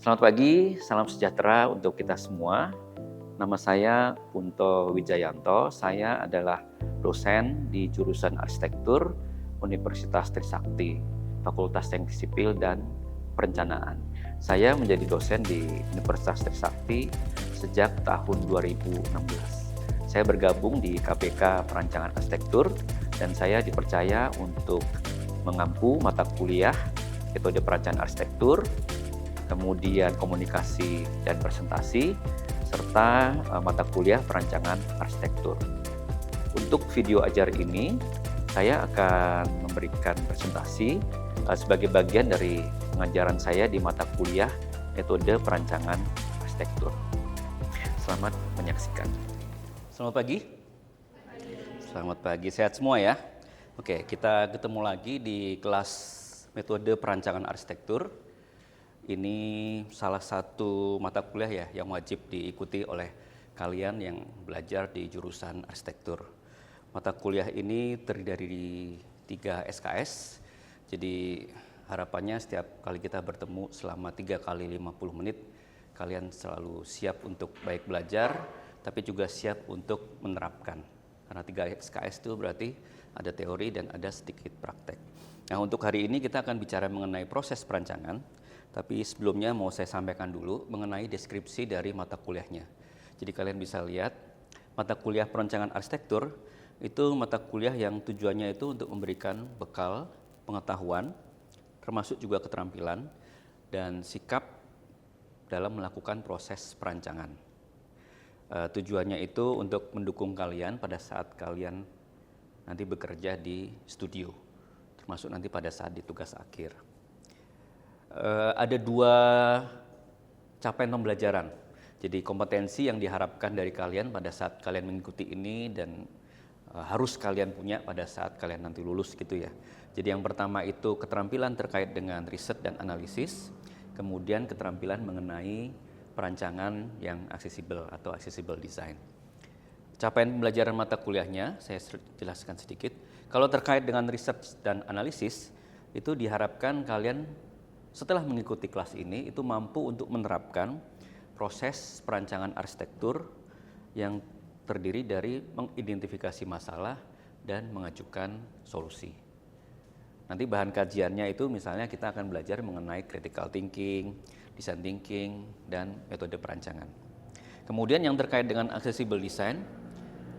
Selamat pagi, salam sejahtera untuk kita semua. Nama saya Punto Wijayanto, saya adalah dosen di jurusan Arsitektur Universitas Trisakti, Fakultas Teknik Sipil dan Perencanaan. Saya menjadi dosen di Universitas Trisakti sejak tahun 2016. Saya bergabung di KPK Perancangan Arsitektur dan saya dipercaya untuk mengampu mata kuliah metode perancangan arsitektur, kemudian komunikasi dan presentasi, serta mata kuliah perancangan arsitektur. Untuk video ajar ini, saya akan memberikan presentasi sebagai bagian dari pengajaran saya di mata kuliah metode perancangan arsitektur. Selamat menyaksikan. Selamat pagi. Selamat pagi, sehat semua ya. Oke, kita ketemu lagi di kelas metode perancangan arsitektur. Ini salah satu mata kuliah ya yang wajib diikuti oleh kalian yang belajar di jurusan arsitektur. Mata kuliah ini terdiri dari 3 SKS. Jadi harapannya setiap kali kita bertemu selama 3 kali 50 menit, kalian selalu siap untuk baik belajar, tapi juga siap untuk menerapkan. Karena 3 SKS itu berarti ada teori dan ada sedikit praktek. Nah, untuk hari ini kita akan bicara mengenai proses perancangan. Tapi sebelumnya mau saya sampaikan dulu mengenai deskripsi dari mata kuliahnya. Jadi kalian bisa lihat mata kuliah perancangan arsitektur itu mata kuliah yang tujuannya itu untuk memberikan bekal pengetahuan, termasuk juga keterampilan dan sikap dalam melakukan proses perancangan. Tujuannya itu untuk mendukung kalian pada saat kalian nanti bekerja di studio, termasuk nanti pada saat di tugas akhir. Ada 2 capaian pembelajaran. Jadi kompetensi yang diharapkan dari kalian pada saat kalian mengikuti ini dan harus kalian punya pada saat kalian nanti lulus gitu ya. Jadi yang pertama itu keterampilan terkait dengan riset dan analisis, kemudian keterampilan mengenai perancangan yang aksesibel atau accessible design. Capaian pembelajaran mata kuliahnya saya jelaskan sedikit. Kalau terkait dengan riset dan analisis, itu diharapkan kalian setelah mengikuti kelas ini itu mampu untuk menerapkan proses perancangan arsitektur yang terdiri dari mengidentifikasi masalah dan mengajukan solusi. Nanti bahan kajiannya itu misalnya kita akan belajar mengenai critical thinking, design thinking, dan metode perancangan. Kemudian yang terkait dengan accessible design,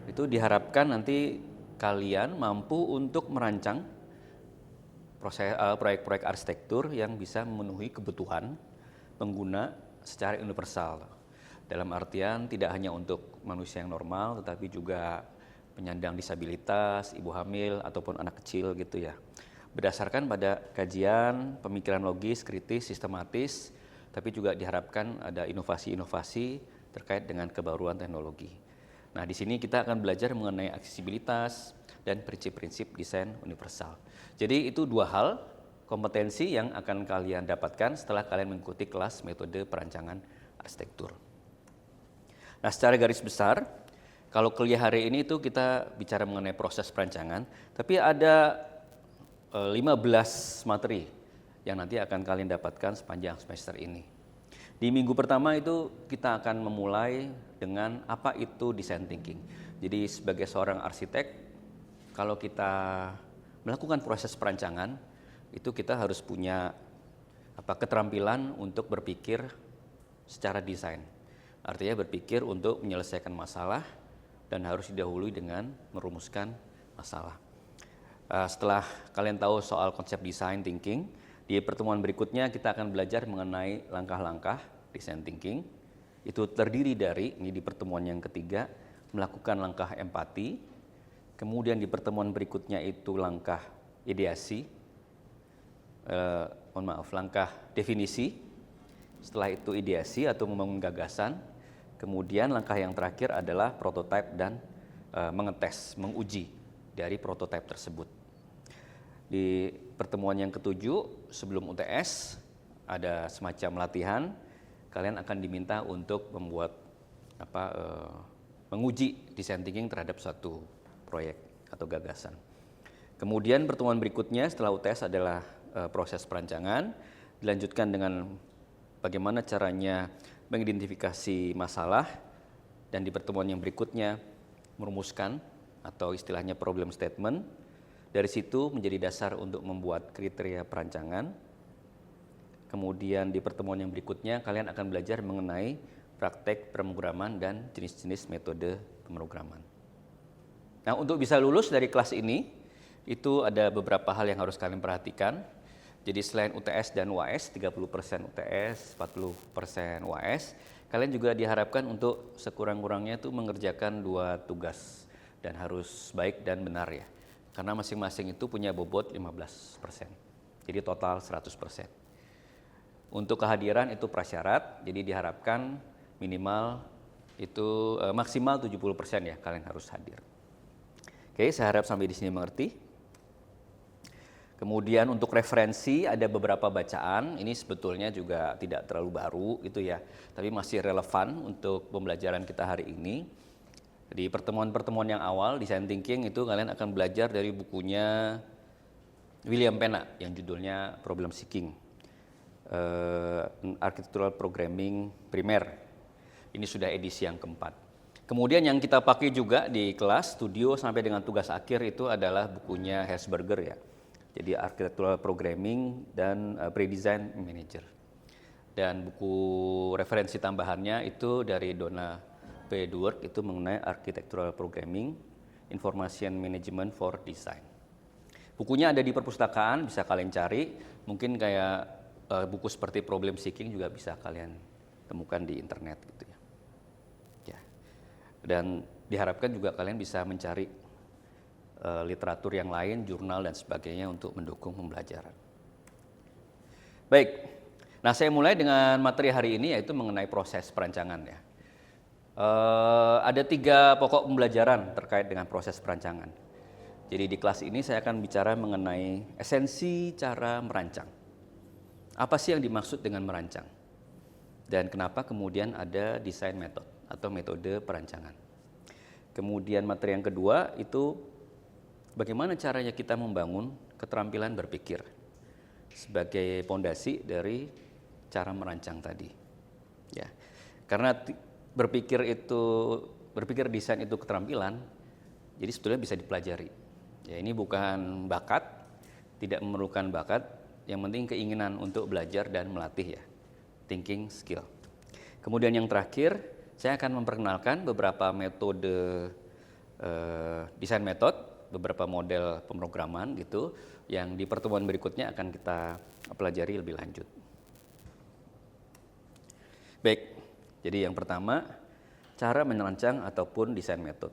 itu diharapkan nanti kalian mampu untuk merancang proses proyek-proyek arsitektur yang bisa memenuhi kebutuhan pengguna secara universal. Dalam artian tidak hanya untuk manusia yang normal, tetapi juga penyandang disabilitas, ibu hamil, ataupun anak kecil gitu ya. Berdasarkan pada kajian, pemikiran logis, kritis, sistematis, tapi juga diharapkan ada inovasi-inovasi terkait dengan kebaruan teknologi. Nah, di sini kita akan belajar mengenai aksesibilitas dan prinsip-prinsip desain universal. Jadi itu 2 hal kompetensi yang akan kalian dapatkan setelah kalian mengikuti kelas metode perancangan arsitektur. Nah, secara garis besar, kalau kuliah hari ini itu kita bicara mengenai proses perancangan, tapi ada 15 materi yang nanti akan kalian dapatkan sepanjang semester ini. Di minggu pertama itu kita akan memulai dengan apa itu design thinking. Jadi sebagai seorang arsitek, kalau kita melakukan proses perancangan, itu kita harus punya keterampilan untuk berpikir secara desain. Artinya berpikir untuk menyelesaikan masalah dan harus didahului dengan merumuskan masalah. Setelah kalian tahu soal konsep design thinking, di pertemuan berikutnya kita akan belajar mengenai langkah-langkah design thinking. Itu terdiri dari, ini di pertemuan yang ketiga, melakukan langkah empati. Kemudian di pertemuan berikutnya itu langkah ideasi, langkah definisi. Setelah itu ideasi atau membangun gagasan. Kemudian langkah yang terakhir adalah prototype dan mengetes, menguji dari prototype tersebut. Di pertemuan yang ketujuh sebelum UTS ada semacam latihan, kalian akan diminta untuk membuat menguji design thinking terhadap suatu proyek atau gagasan. Kemudian pertemuan berikutnya setelah UTS adalah proses perancangan, dilanjutkan dengan bagaimana caranya mengidentifikasi masalah, dan di pertemuan yang berikutnya merumuskan atau istilahnya problem statement. Dari situ menjadi dasar untuk membuat kriteria perancangan. Kemudian di pertemuan yang berikutnya kalian akan belajar mengenai praktek pemrograman dan jenis-jenis metode pemrograman. Nah, untuk bisa lulus dari kelas ini, itu ada beberapa hal yang harus kalian perhatikan. Jadi selain UTS dan UAS, 30% UTS, 40% UAS, kalian juga diharapkan untuk sekurang-kurangnya itu mengerjakan 2 tugas dan harus baik dan benar ya. Karena masing-masing itu punya bobot 15%. Jadi total 100%. Untuk kehadiran itu prasyarat, jadi diharapkan minimal itu maksimal 70% ya kalian harus hadir. Oke, saya harap sampai di sini mengerti. Kemudian untuk referensi ada beberapa bacaan, ini sebetulnya juga tidak terlalu baru gitu ya, tapi masih relevan untuk pembelajaran kita hari ini. Di pertemuan-pertemuan yang awal, Design Thinking itu kalian akan belajar dari bukunya William Pena yang judulnya Problem Seeking, Architectural Programming Primer. Ini sudah edisi yang keempat. Kemudian yang kita pakai juga di kelas, studio sampai dengan tugas akhir itu adalah bukunya Hesberger ya. Jadi Architectural Programming dan Pre-Design Manager. Dan buku referensi tambahannya itu dari Donna P. Dwork itu mengenai Architectural Programming, Information Management for Design. Bukunya ada di perpustakaan, bisa kalian cari. Mungkin kayak buku seperti Problem Seeking juga bisa kalian temukan di internet gitu ya. Dan diharapkan juga kalian bisa mencari literatur yang lain, jurnal dan sebagainya untuk mendukung pembelajaran. Baik, nah saya mulai dengan materi hari ini yaitu mengenai proses perancangan ya. Ada 3 pokok pembelajaran terkait dengan proses perancangan. Jadi di kelas ini saya akan bicara mengenai esensi cara merancang. Apa sih yang dimaksud dengan merancang? Dan kenapa kemudian ada design method atau metode perancangan. Kemudian materi yang kedua itu bagaimana caranya kita membangun keterampilan berpikir sebagai pondasi dari cara merancang tadi. Ya. Karena berpikir desain itu keterampilan, jadi sebetulnya bisa dipelajari. Ya, ini bukan bakat, tidak memerlukan bakat, yang penting keinginan untuk belajar dan melatih ya. Thinking skill. Kemudian yang terakhir, saya akan memperkenalkan beberapa metode desain method, beberapa model pemrograman gitu, yang di pertemuan berikutnya akan kita pelajari lebih lanjut. Baik, jadi yang pertama, cara merancang ataupun desain method.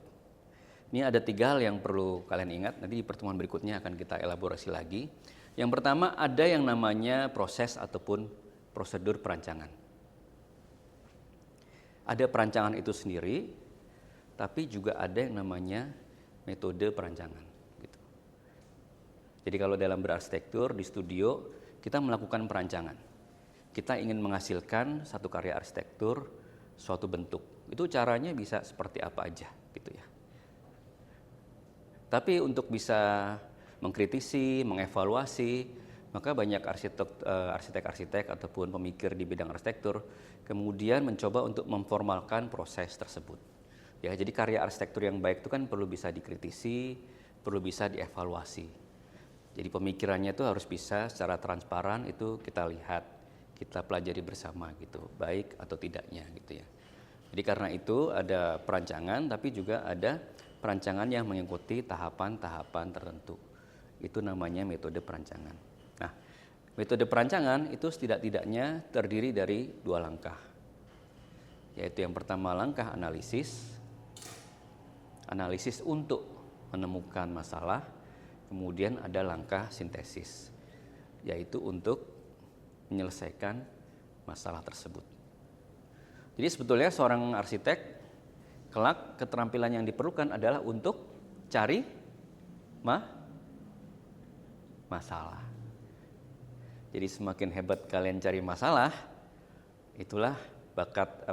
Ini ada 3 hal yang perlu kalian ingat, nanti di pertemuan berikutnya akan kita elaborasi lagi. Yang pertama, ada yang namanya proses ataupun prosedur perancangan. Ada perancangan itu sendiri, tapi juga ada yang namanya metode perancangan. Gitu. Jadi kalau dalam berarsitektur di studio, kita melakukan perancangan. Kita ingin menghasilkan satu karya arsitektur, suatu bentuk. Itu caranya bisa seperti apa aja, gitu ya. Tapi untuk bisa mengkritisi, mengevaluasi, maka banyak arsitek-arsitek ataupun pemikir di bidang arsitektur kemudian mencoba untuk memformalkan proses tersebut. Ya, jadi karya arsitektur yang baik itu kan perlu bisa dikritisi, perlu bisa dievaluasi. Jadi pemikirannya itu harus bisa secara transparan itu kita lihat, kita pelajari bersama gitu, baik atau tidaknya gitu ya. Jadi karena itu ada perancangan, tapi juga ada perancangan yang mengikuti tahapan-tahapan tertentu. Itu namanya metode perancangan. Nah, metode perancangan itu setidak-tidaknya terdiri dari 2 langkah. Yaitu yang pertama langkah analisis. Analisis untuk menemukan masalah. Kemudian ada langkah sintesis. Yaitu untuk menyelesaikan masalah tersebut. Jadi sebetulnya seorang arsitek kelak keterampilan yang diperlukan adalah untuk cari masalah. Jadi semakin hebat kalian cari masalah, itulah bakat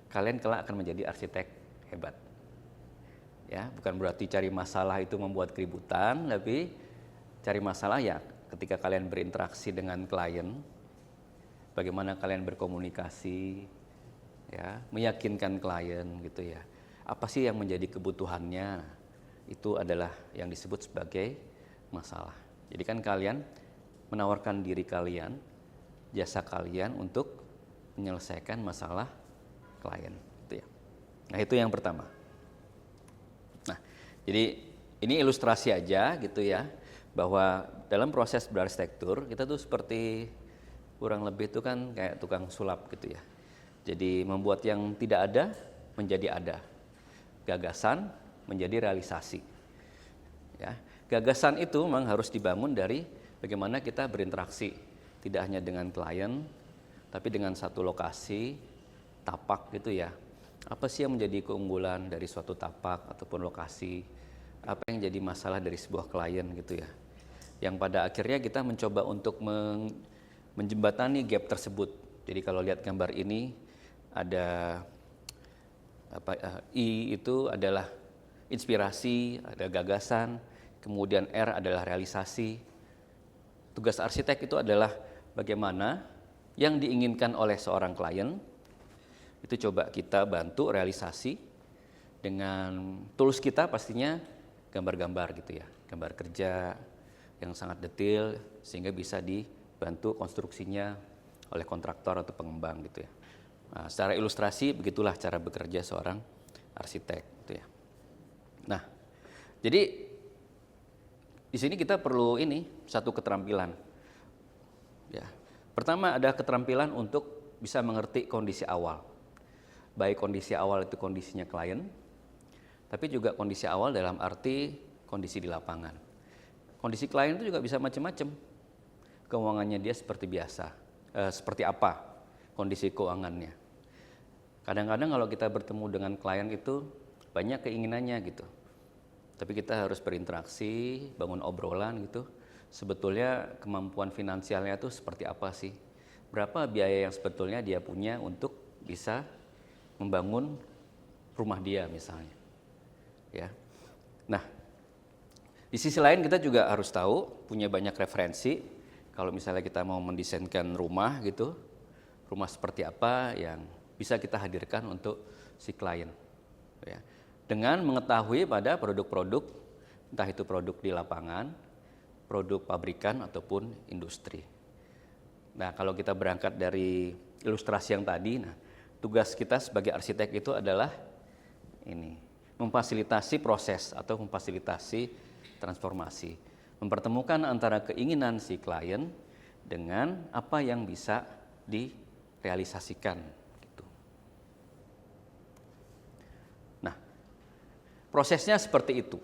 kalian kelak akan menjadi arsitek hebat. Ya, bukan berarti cari masalah itu membuat keributan, tapi cari masalah ya ketika kalian berinteraksi dengan klien, bagaimana kalian berkomunikasi, ya, meyakinkan klien gitu ya. Apa sih yang menjadi kebutuhannya? Itu adalah yang disebut sebagai masalah. Jadi kan kalian menawarkan diri kalian, jasa kalian untuk menyelesaikan masalah klien, gitu ya. Nah, itu yang pertama. Nah, jadi ini ilustrasi aja gitu ya, bahwa dalam proses berarsitektur kita tuh seperti kurang lebih itu kan kayak tukang sulap gitu ya. Jadi membuat yang tidak ada menjadi ada, gagasan menjadi realisasi. Ya, gagasan itu memang harus dibangun dari bagaimana kita berinteraksi, tidak hanya dengan klien, tapi dengan satu lokasi, tapak gitu ya. Apa sih yang menjadi keunggulan dari suatu tapak ataupun lokasi? Apa yang jadi masalah dari sebuah klien gitu ya. Yang pada akhirnya kita mencoba untuk menjembatani gap tersebut. Jadi kalau lihat gambar ini ada I itu adalah inspirasi, ada gagasan, kemudian R adalah realisasi. Tugas arsitek itu adalah bagaimana yang diinginkan oleh seorang klien, itu coba kita bantu realisasi dengan tools kita pastinya gambar-gambar gitu ya, gambar kerja yang sangat detail sehingga bisa dibantu konstruksinya oleh kontraktor atau pengembang gitu ya. Nah, secara ilustrasi begitulah cara bekerja seorang arsitek gitu ya. Nah, jadi di sini kita perlu satu keterampilan. Ya. Pertama ada keterampilan untuk bisa mengerti kondisi awal. Baik kondisi awal itu kondisinya klien, tapi juga kondisi awal dalam arti kondisi di lapangan. Kondisi klien itu juga bisa macam-macam. Keuangannya dia seperti biasa, seperti apa kondisi keuangannya. Kadang-kadang kalau kita bertemu dengan klien itu banyak keinginannya gitu. Tapi kita harus berinteraksi, bangun obrolan gitu. Sebetulnya kemampuan finansialnya itu seperti apa sih? Berapa biaya yang sebetulnya dia punya untuk bisa membangun rumah dia misalnya. Ya. Nah, di sisi lain kita juga harus tahu, punya banyak referensi. Kalau misalnya kita mau mendesainkan rumah gitu, rumah seperti apa yang bisa kita hadirkan untuk si klien. Ya. Dengan mengetahui pada produk-produk, entah itu produk di lapangan, produk pabrikan ataupun industri. Nah, kalau kita berangkat dari ilustrasi yang tadi, nah, tugas kita sebagai arsitek itu adalah memfasilitasi proses atau memfasilitasi transformasi, mempertemukan antara keinginan si klien dengan apa yang bisa direalisasikan. Gitu. Nah, prosesnya seperti itu.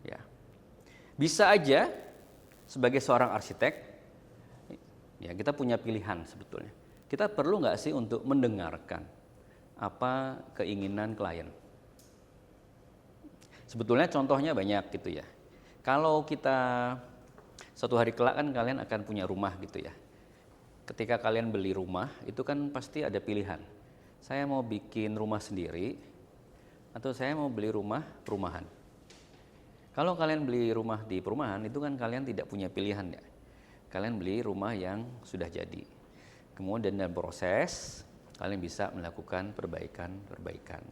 Ya. Bisa aja sebagai seorang arsitek, ya kita punya pilihan sebetulnya. Kita perlu nggak sih untuk mendengarkan apa keinginan klien? Sebetulnya contohnya banyak gitu ya. Kalau kita suatu hari kelak kan kalian akan punya rumah gitu ya. Ketika kalian beli rumah itu kan pasti ada pilihan. Saya mau bikin rumah sendiri atau saya mau beli rumah perumahan. Kalau kalian beli rumah di perumahan itu kan kalian tidak punya pilihan ya. Kalian beli rumah yang sudah jadi. Kemudian dalam proses kalian bisa melakukan perbaikan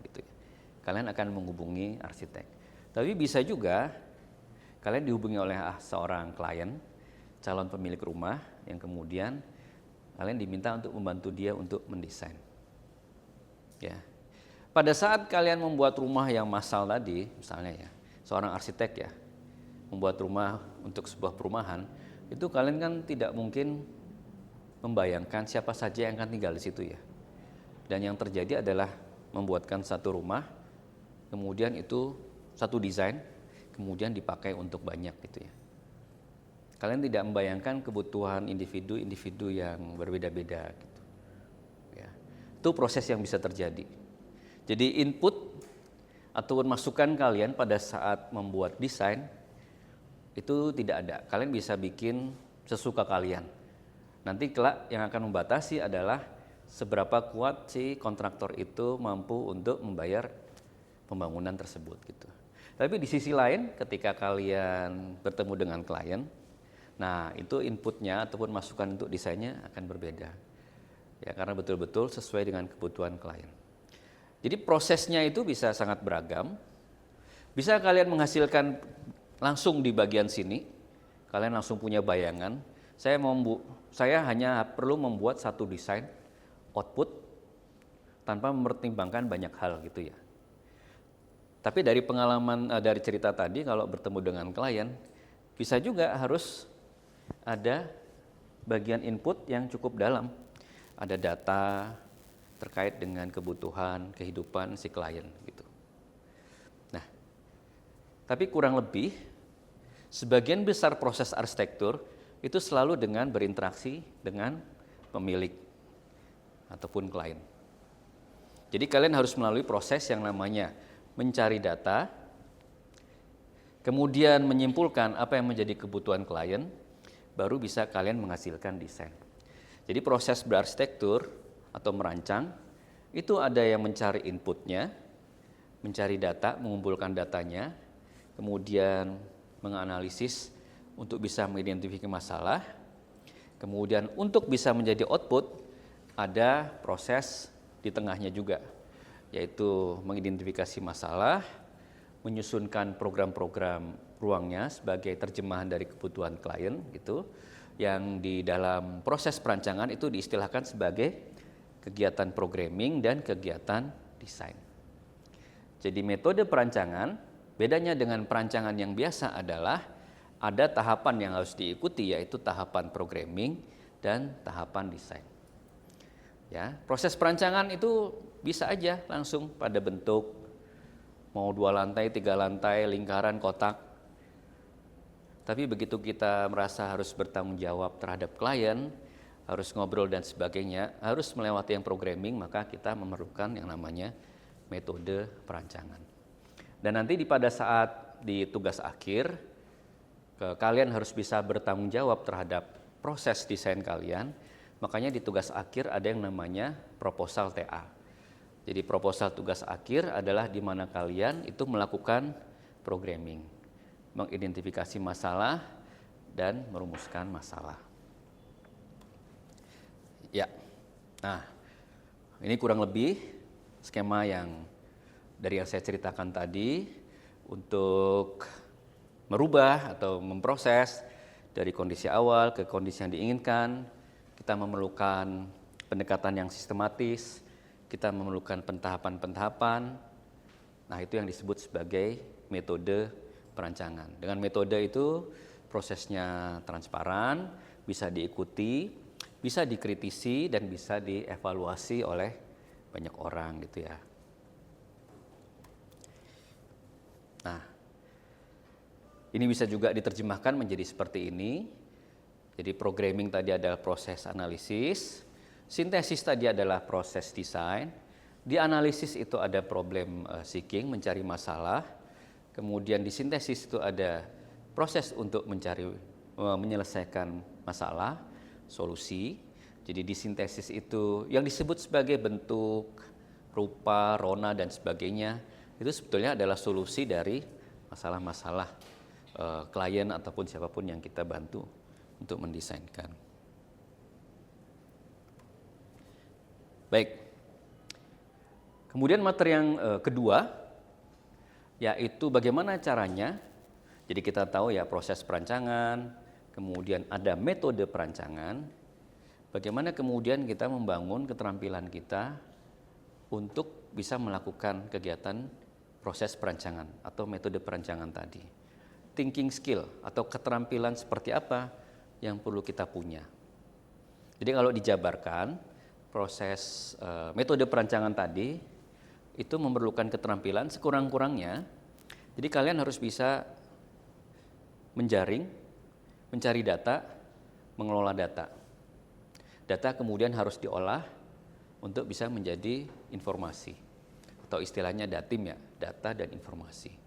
gitu ya. Kalian akan menghubungi arsitek. Tapi bisa juga kalian dihubungi oleh seorang klien, calon pemilik rumah yang kemudian kalian diminta untuk membantu dia untuk mendesain. Ya. Pada saat kalian membuat rumah yang massal tadi, misalnya ya, seorang arsitek ya, membuat rumah untuk sebuah perumahan, itu kalian kan tidak mungkin membayangkan siapa saja yang akan tinggal di situ ya. Dan yang terjadi adalah membuatkan satu rumah, kemudian itu satu desain, kemudian dipakai untuk banyak gitu ya. Kalian tidak membayangkan kebutuhan individu-individu yang berbeda-beda gitu. Ya. Itu proses yang bisa terjadi. Jadi input ataupun masukan kalian pada saat membuat desain itu tidak ada. Kalian bisa bikin sesuka kalian. Nanti kelak yang akan membatasi adalah seberapa kuat si kontraktor itu mampu untuk membayar pembangunan tersebut gitu. Tapi di sisi lain ketika kalian bertemu dengan klien, Nah, itu inputnya ataupun masukan untuk desainnya akan berbeda. Ya, karena betul-betul sesuai dengan kebutuhan klien. Jadi prosesnya itu bisa sangat beragam. Bisa kalian menghasilkan langsung di bagian sini. Kalian langsung punya bayangan. Saya hanya perlu membuat satu desain output tanpa mempertimbangkan banyak hal gitu ya. Tapi dari pengalaman dari cerita tadi, kalau bertemu dengan klien, bisa juga harus ada bagian input yang cukup dalam. Ada data terkait dengan kebutuhan kehidupan si klien gitu. Nah, tapi kurang lebih sebagian besar proses arsitektur itu selalu dengan berinteraksi dengan pemilik ataupun klien. Jadi kalian harus melalui proses yang namanya mencari data, kemudian menyimpulkan apa yang menjadi kebutuhan klien, baru bisa kalian menghasilkan desain. Jadi proses berarsitektur atau merancang, itu ada yang mencari inputnya, mencari data, mengumpulkan datanya, kemudian menganalisis untuk bisa mengidentifikasi masalah, kemudian untuk bisa menjadi output, ada proses di tengahnya juga, yaitu mengidentifikasi masalah, menyusunkan program-program ruangnya sebagai terjemahan dari kebutuhan klien gitu, yang di dalam proses perancangan itu diistilahkan sebagai kegiatan programming dan kegiatan desain. Jadi metode perancangan, bedanya dengan perancangan yang biasa adalah ada tahapan yang harus diikuti, yaitu tahapan programming dan tahapan desain. Ya, proses perancangan itu bisa aja langsung pada bentuk mau 2 lantai, 3 lantai, lingkaran, kotak. Tapi begitu kita merasa harus bertanggung jawab terhadap klien, harus ngobrol dan sebagainya, harus melewati yang programming, maka kita memerlukan yang namanya metode perancangan. Dan nanti pada saat di tugas akhir, kalian harus bisa bertanggung jawab terhadap proses desain kalian. Makanya di tugas akhir ada yang namanya proposal TA. Jadi proposal tugas akhir adalah di mana kalian itu melakukan programming, mengidentifikasi masalah dan merumuskan masalah. Ya, nah ini kurang lebih skema yang dari yang saya ceritakan tadi untuk merubah atau memproses dari kondisi awal ke kondisi yang diinginkan. Kita memerlukan pendekatan yang sistematis, kita memerlukan pentahapan-pentahapan. Nah, itu yang disebut sebagai metode perancangan. Dengan metode itu prosesnya transparan, bisa diikuti, bisa dikritisi, dan bisa dievaluasi oleh banyak orang gitu ya. Nah, ini bisa juga diterjemahkan menjadi seperti ini. Jadi programming tadi adalah proses analisis, sintesis tadi adalah proses desain, di analisis itu ada problem seeking, mencari masalah, kemudian di sintesis itu ada proses untuk menyelesaikan masalah, solusi. Jadi di sintesis itu yang disebut sebagai bentuk, rupa, rona, dan sebagainya, itu sebetulnya adalah solusi dari masalah-masalah klien ataupun siapapun yang kita bantu untuk mendesainkan. Baik. Kemudian materi yang kedua, yaitu bagaimana caranya. Jadi kita tahu ya proses perancangan, kemudian ada metode perancangan. Bagaimana kemudian kita membangun keterampilan kita untuk bisa melakukan kegiatan proses perancangan atau metode perancangan tadi. Thinking skill atau keterampilan seperti apa yang perlu kita punya. Jadi kalau dijabarkan, proses metode perancangan tadi itu memerlukan keterampilan sekurang-kurangnya. Jadi kalian harus bisa menjaring, mencari data, mengelola data. Data kemudian harus diolah untuk bisa menjadi informasi. Atau istilahnya datim ya, data dan informasi.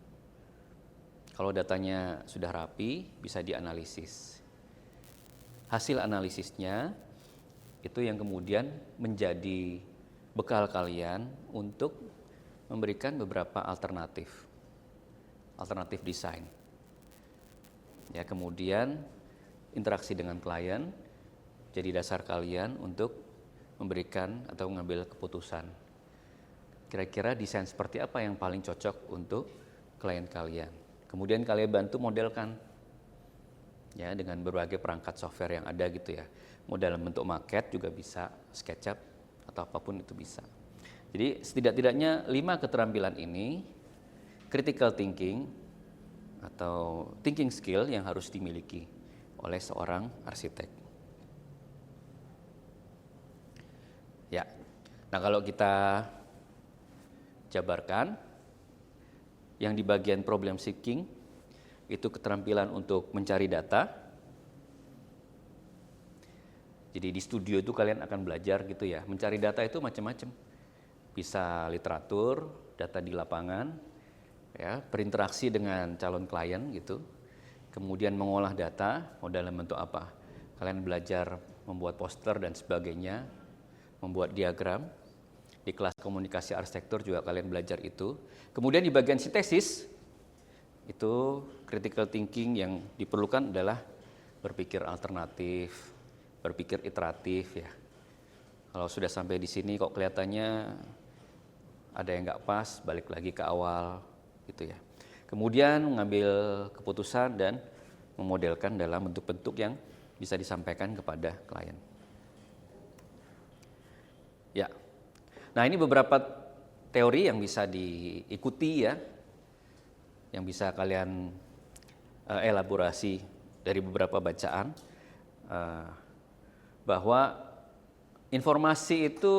Kalau datanya sudah rapi, bisa dianalisis. Hasil analisisnya itu yang kemudian menjadi bekal kalian untuk memberikan beberapa alternatif desain. Ya, kemudian interaksi dengan klien jadi dasar kalian untuk memberikan atau mengambil keputusan. Kira-kira desain seperti apa yang paling cocok untuk klien kalian. Kemudian kalian bantu modelkan ya dengan berbagai perangkat software yang ada gitu ya. Mau dalam bentuk maket juga bisa, SketchUp atau apapun itu bisa. Jadi setidak-tidaknya 5 keterampilan ini, critical thinking atau thinking skill yang harus dimiliki oleh seorang arsitek. Ya, nah kalau kita jabarkan, yang di bagian problem seeking itu keterampilan untuk mencari data. Jadi di studio itu kalian akan belajar gitu ya, mencari data itu macam-macam. Bisa literatur, data di lapangan, ya, berinteraksi dengan calon klien gitu. Kemudian mengolah data, mau dalam bentuk apa? Kalian belajar membuat poster dan sebagainya, membuat diagram. Di kelas komunikasi arsitektur juga kalian belajar itu. Kemudian di bagian sintesis, itu critical thinking yang diperlukan adalah berpikir alternatif, berpikir iteratif ya. Kalau sudah sampai di sini kok kelihatannya ada yang nggak pas, balik lagi ke awal gitu ya. Kemudian mengambil keputusan dan memodelkan dalam bentuk-bentuk yang bisa disampaikan kepada klien. Ya. Nah, ini beberapa teori yang bisa diikuti ya, yang bisa kalian elaborasi dari beberapa bacaan, bahwa informasi itu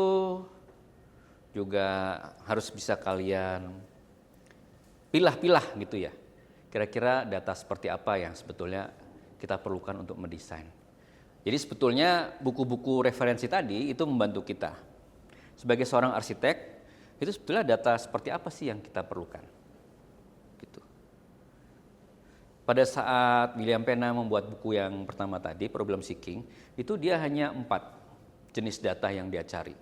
juga harus bisa kalian pilah-pilah gitu ya. Kira-kira data seperti apa yang sebetulnya kita perlukan untuk mendesain. Jadi sebetulnya buku-buku referensi tadi itu membantu kita. Sebagai seorang arsitek, itu sebetulnya data seperti apa sih yang kita perlukan? Gitu. Pada saat William Pena membuat buku yang pertama tadi, Problem Seeking, itu dia hanya 4 jenis data yang dia cari.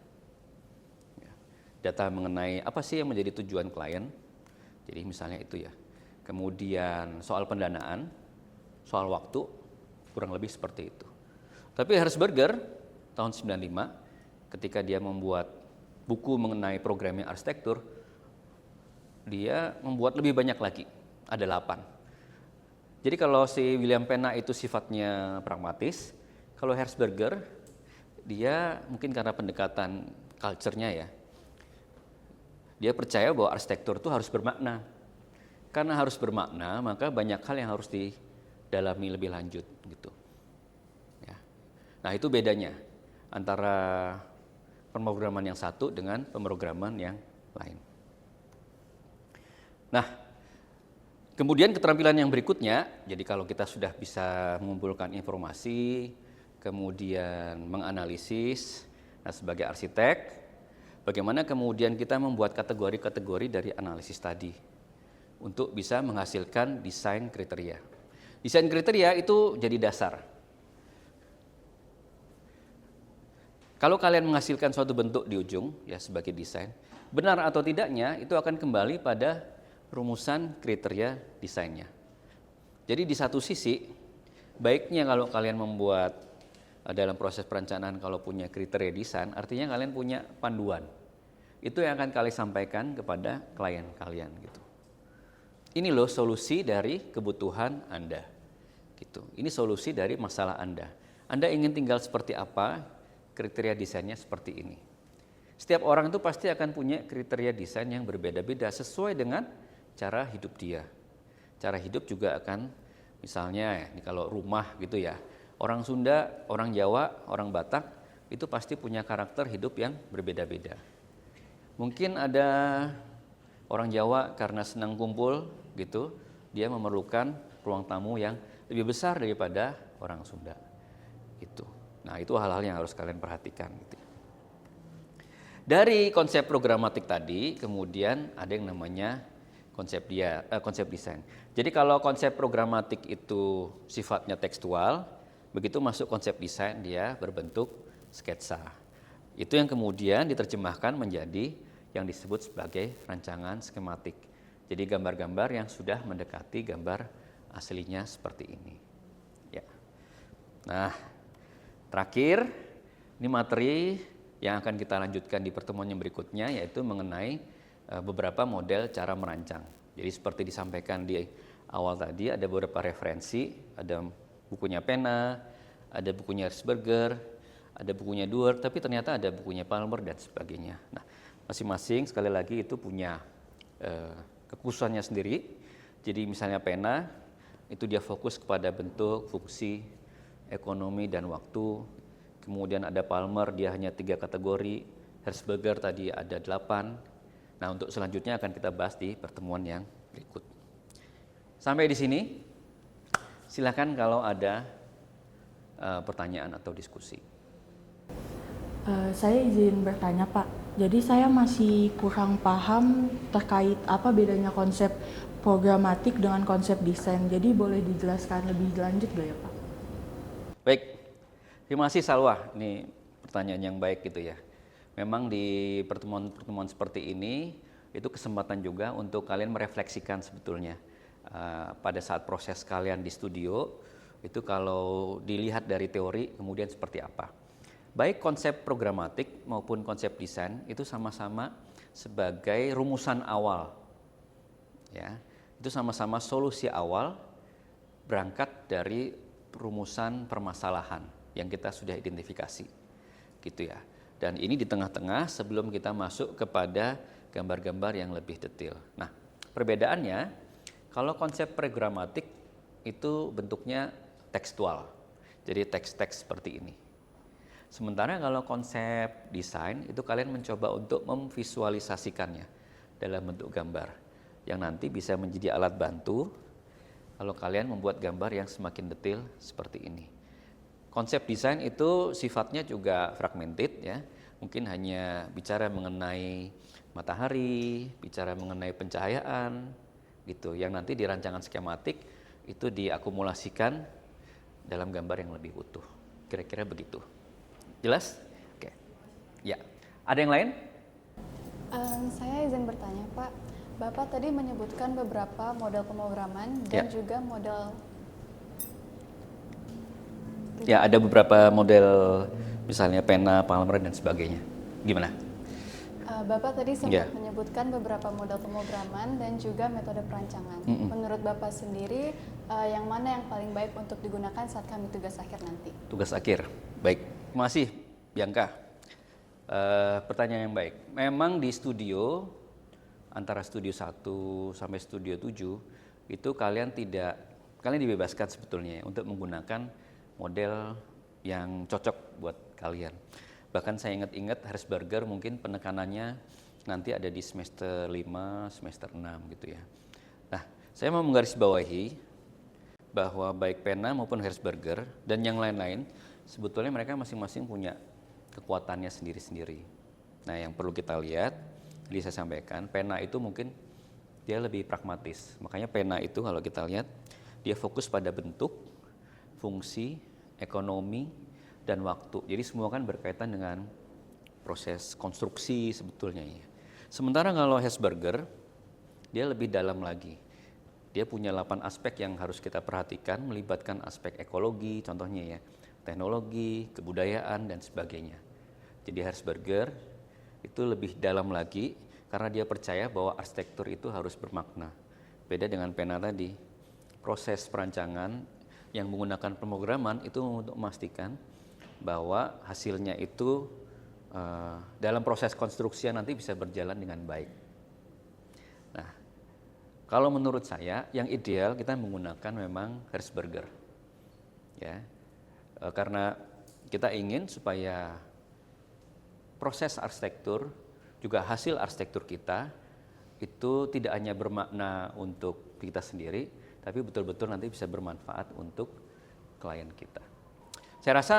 Data mengenai apa sih yang menjadi tujuan klien, jadi misalnya itu ya. Kemudian soal pendanaan, soal waktu, kurang lebih seperti itu. Tapi Hertzberger tahun 95, ketika dia membuat buku mengenai programming arsitektur, dia membuat lebih banyak lagi, ada 8. Jadi kalau si William Pena itu sifatnya pragmatis, kalau Hertzberger, dia mungkin karena pendekatan culture-nya ya, dia percaya bahwa arsitektur itu harus bermakna. Karena harus bermakna, maka banyak hal yang harus didalami lebih lanjut gitu. Ya. Nah itu bedanya antara pemrograman yang satu dengan pemrograman yang lain. Nah, kemudian keterampilan yang berikutnya, jadi kalau kita sudah bisa mengumpulkan informasi, kemudian menganalisis, nah sebagai arsitek, bagaimana kemudian kita membuat kategori-kategori dari analisis tadi untuk bisa menghasilkan desain kriteria. Desain kriteria itu jadi dasar. Kalau kalian menghasilkan suatu bentuk di ujung ya sebagai desain, benar atau tidaknya itu akan kembali pada rumusan kriteria desainnya. Jadi di satu sisi, baiknya kalau kalian membuat dalam proses perencanaan kalau punya kriteria desain, artinya kalian punya panduan. Itu yang akan kalian sampaikan kepada klien kalian gitu. Ini loh solusi dari kebutuhan Anda. Gitu. Ini solusi dari masalah Anda. Anda ingin tinggal seperti apa? Kriteria desainnya seperti ini. Setiap orang itu pasti akan punya kriteria desain yang berbeda-beda sesuai dengan cara hidup dia. Cara hidup juga akan, misalnya ini kalau rumah gitu ya, orang Sunda, orang Jawa, orang Batak itu pasti punya karakter hidup yang berbeda-beda. Mungkin ada orang Jawa karena senang kumpul gitu, dia memerlukan ruang tamu yang lebih besar daripada orang Sunda. Gitu. Nah, itu hal-hal yang harus kalian perhatikan gitu. Dari konsep programatik tadi, kemudian ada yang namanya konsep desain. Jadi kalau konsep programatik itu sifatnya tekstual, begitu masuk konsep desain dia berbentuk sketsa. Itu yang kemudian diterjemahkan menjadi yang disebut sebagai rancangan skematik. Jadi gambar-gambar yang sudah mendekati gambar aslinya seperti ini. Ya. Nah, terakhir, ini materi yang akan kita lanjutkan di pertemuan yang berikutnya, yaitu mengenai beberapa model cara merancang. Jadi seperti disampaikan di awal tadi, ada beberapa referensi, ada bukunya Pena, ada bukunya Herzberger, ada bukunya Duer, tapi ternyata ada bukunya Palmer dan sebagainya. Nah, masing-masing sekali lagi itu punya kekhususannya sendiri. Jadi misalnya Pena, itu dia fokus kepada bentuk, fungsi, ekonomi, dan waktu. Kemudian ada Palmer, dia hanya 3 kategori. Herzberger tadi ada 8. Nah, untuk selanjutnya akan kita bahas di pertemuan yang berikut. Sampai di sini, silakan kalau ada pertanyaan atau diskusi. Saya izin bertanya, Pak. Jadi saya masih kurang paham terkait apa bedanya konsep programatik dengan konsep desain. Jadi boleh dijelaskan lebih lanjut gak ya, Pak? Baik, terima kasih Salwa. Ini pertanyaan yang baik gitu ya. Memang di pertemuan-pertemuan seperti ini, itu kesempatan juga untuk kalian merefleksikan sebetulnya. Pada saat proses kalian di studio, itu kalau dilihat dari teori, kemudian seperti apa. Baik konsep programatik maupun konsep desain itu sama-sama sebagai rumusan awal. Ya, itu sama-sama solusi awal berangkat dari rumusan permasalahan yang kita sudah identifikasi, gitu ya. Dan ini di tengah-tengah sebelum kita masuk kepada gambar-gambar yang lebih detail. Nah, perbedaannya kalau konsep programatik itu bentuknya tekstual, jadi teks-teks seperti ini. Sementara kalau konsep desain itu kalian mencoba untuk memvisualisasikannya dalam bentuk gambar yang nanti bisa menjadi alat bantu kalau kalian membuat gambar yang semakin detail seperti ini. Konsep desain itu sifatnya juga fragmented ya, mungkin hanya bicara mengenai matahari, bicara mengenai pencahayaan gitu, yang nanti di rancangan skematik itu diakumulasikan dalam gambar yang lebih utuh. Kira-kira begitu. Jelas? Oke. Ya. Ada yang lain? Saya izin bertanya, Pak. Bapak tadi menyebutkan beberapa model pemrograman dan juga model. Ya, ada beberapa model, misalnya Pena, Palmer, dan sebagainya. Gimana? Bapak tadi sempat menyebutkan beberapa model pemrograman dan juga metode perancangan. Menurut Bapak sendiri, yang mana yang paling baik untuk digunakan saat kami tugas akhir nanti? Tugas akhir, baik. Terima kasih, Bianca. Pertanyaan yang baik. Memang di studio, antara studio 1 sampai studio 7, itu kalian dibebaskan sebetulnya untuk menggunakan model yang cocok buat kalian. Bahkan saya ingat Herzberger mungkin penekanannya nanti ada di semester 5, semester 6 gitu ya. Nah, saya mau menggarisbawahi bahwa baik Pena maupun Herzberger dan yang lain-lain, sebetulnya mereka masing-masing punya kekuatannya sendiri-sendiri. Nah, yang perlu kita lihat, tadi saya sampaikan, Pena itu mungkin dia lebih pragmatis. Makanya Pena itu kalau kita lihat, dia fokus pada bentuk, fungsi, ekonomi, dan waktu. Jadi semua kan berkaitan dengan proses konstruksi sebetulnya ya. Sementara kalau Herzberger, dia lebih dalam lagi. Dia punya 8 aspek yang harus kita perhatikan, melibatkan aspek ekologi, contohnya ya, teknologi, kebudayaan, dan sebagainya. Jadi Herzberger itu lebih dalam lagi karena dia percaya bahwa arsitektur itu harus bermakna. Beda dengan Pena tadi, proses perancangan yang menggunakan pemrograman itu untuk memastikan bahwa hasilnya itu dalam proses konstruksi nanti bisa berjalan dengan baik. Nah, kalau menurut saya yang ideal kita menggunakan memang Herzberger, ya, karena kita ingin supaya proses arsitektur juga hasil arsitektur kita itu tidak hanya bermakna untuk kita sendiri, tapi betul-betul nanti bisa bermanfaat untuk klien kita. Saya rasa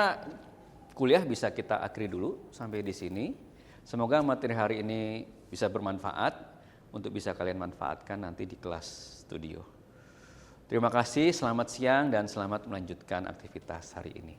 kuliah bisa kita akhiri dulu sampai di sini. Semoga materi hari ini bisa bermanfaat untuk bisa kalian manfaatkan nanti di kelas studio. Terima kasih, selamat siang dan selamat melanjutkan aktivitas hari ini.